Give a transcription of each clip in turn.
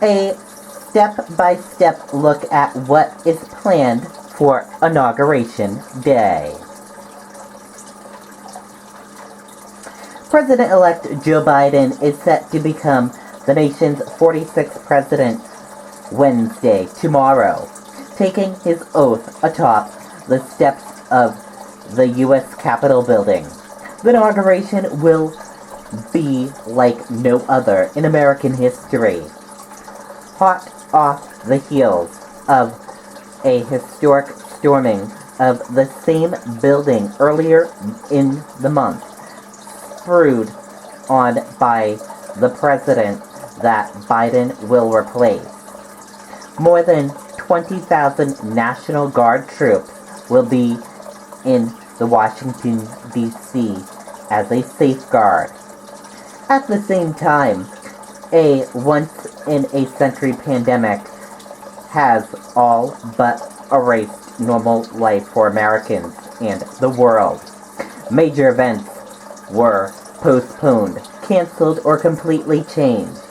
A step-by-step look at what is planned for Inauguration Day. President-elect Joe Biden is set to become the nation's 46th president Wednesday, tomorrow, taking his oath atop the steps of the U.S. Capitol building. The inauguration will be like no other in American history. Hot off the heels of a historic storming of the same building earlier in the month, spurred on by the president that Biden will replace. More than 20,000 National Guard troops will be in the Washington, D.C. as a safeguard. At the same time, a once-in-a-century pandemic has all but erased normal life for Americans and the world. Major events were postponed, canceled, or completely changed.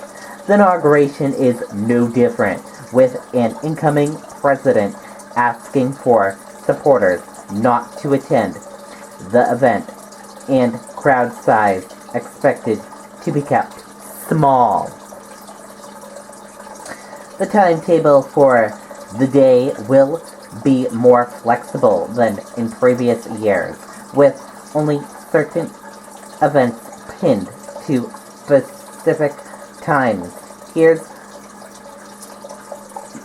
The inauguration is no different, with an incoming president asking for supporters not to attend the event and crowd size expected to be kept small. The timetable for the day will be more flexible than in previous years, with only certain events pinned to specific times. Here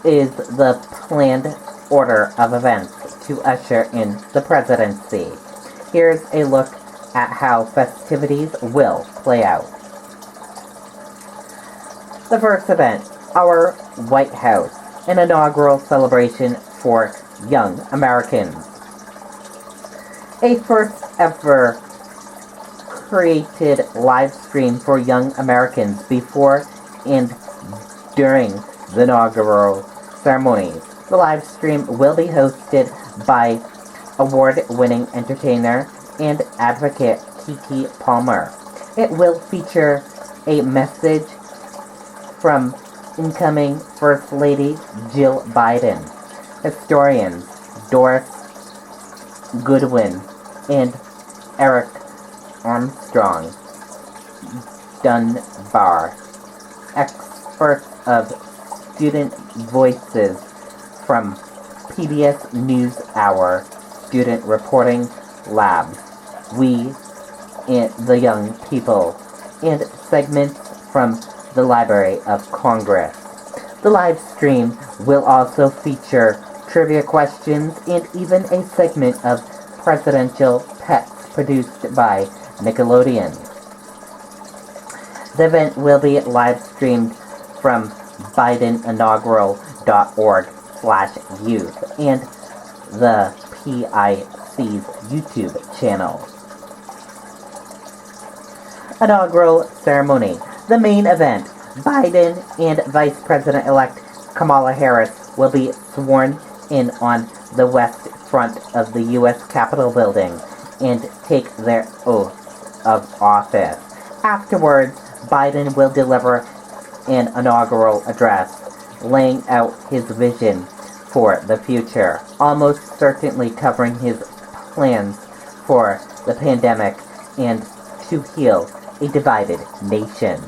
is the planned order of events to usher in the presidency. Here's a look at how festivities will play out. The first event, our White House, an inaugural celebration for young Americans. A first ever created live stream for young Americans before and during the inaugural ceremonies. The live stream will be hosted by award-winning entertainer and advocate Keke Palmer. It will feature a message from incoming First Lady Jill Biden, historians Doris Goodwin and Eric Armstrong Dunbar, experts of student voices from PBS NewsHour Student Reporting Labs, We and the Young People, and segments from the Library of Congress. The live stream will also feature trivia questions and even a segment of presidential pets produced by Nickelodeon. The event will be live streamed from bideninaugural.org/youth and the PIC's YouTube channel. Inaugural ceremony. The main event, Biden and Vice President-elect Kamala Harris will be sworn in on the west front of the U.S. Capitol building and take their oath of office. Afterwards, Biden will deliver an inaugural address, laying out his vision for the future, almost certainly covering his plans for the pandemic and to heal a divided nation.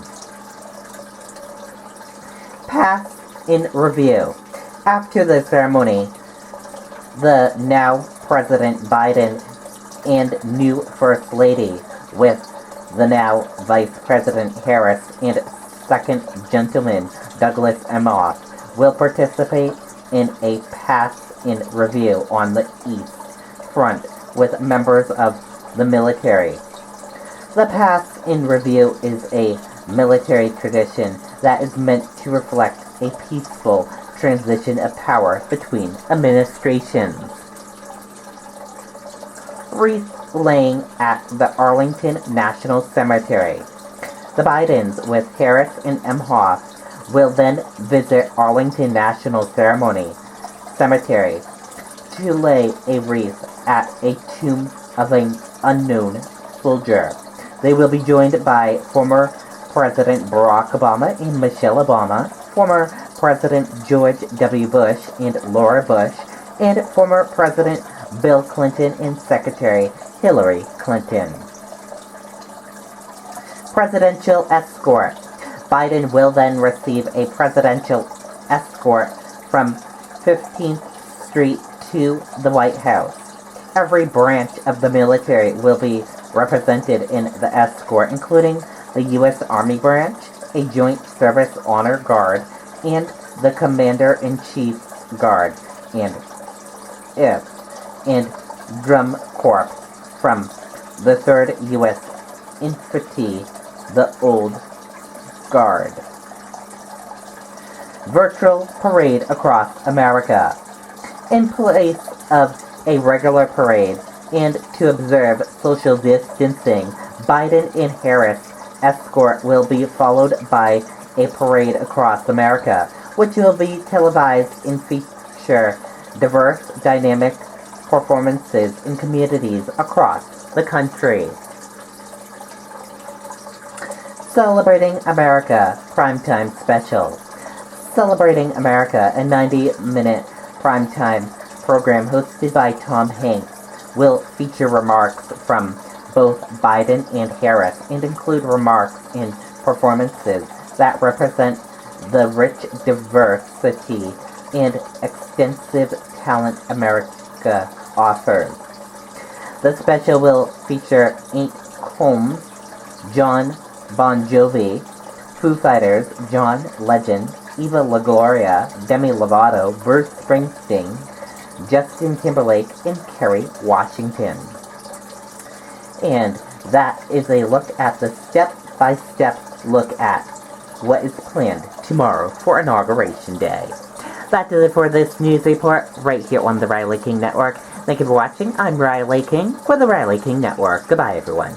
Pass in review. After the ceremony, the now President Biden and new First Lady with the now Vice President Harris and Second Gentleman Douglas Emhoff will participate in a pass-in review on the East Front with members of the military. The pass-in review is a military tradition that is meant to reflect a peaceful transition of power between administrations. Wreath laying at the Arlington National Cemetery. The Bidens, with Harris and Emhoff, will then visit Arlington National Cemetery to lay a wreath at a tomb of an unknown soldier. They will be joined by former President Barack Obama and Michelle Obama, former President George W. Bush and Laura Bush, and former President Bill Clinton and Secretary Hillary Clinton. Presidential escort. Biden will then receive a presidential escort from 15th Street to the White House. Every branch of the military will be represented in the escort, including the U.S. Army branch, a Joint Service Honor Guard, and the Commander-in-Chief Guard, and Drum Corps from the 3rd U.S. Infantry, the Old Guard. Virtual parade across America. In place of a regular parade, and to observe social distancing, Biden and Harris escort will be followed by a parade across America, which will be televised and feature diverse, dynamic performances in communities across the country. Celebrating America Primetime Special. Celebrating America, a 90-minute primetime program hosted by Tom Hanks, will feature remarks from both Biden and Harris and include remarks and performances that represent the rich diversity and extensive talent America offers. The special will feature Hank Holmes, John Bon Jovi, Foo Fighters, John Legend, Eva Longoria, Demi Lovato, Bruce Springsteen, Justin Timberlake, and Kerry Washington. And that is a look at the step-by-step look at what is planned tomorrow for Inauguration Day. That does it for this news report right here on the Riley King Network. Thank you for watching. I'm Riley King for the Riley King Network. Goodbye, everyone.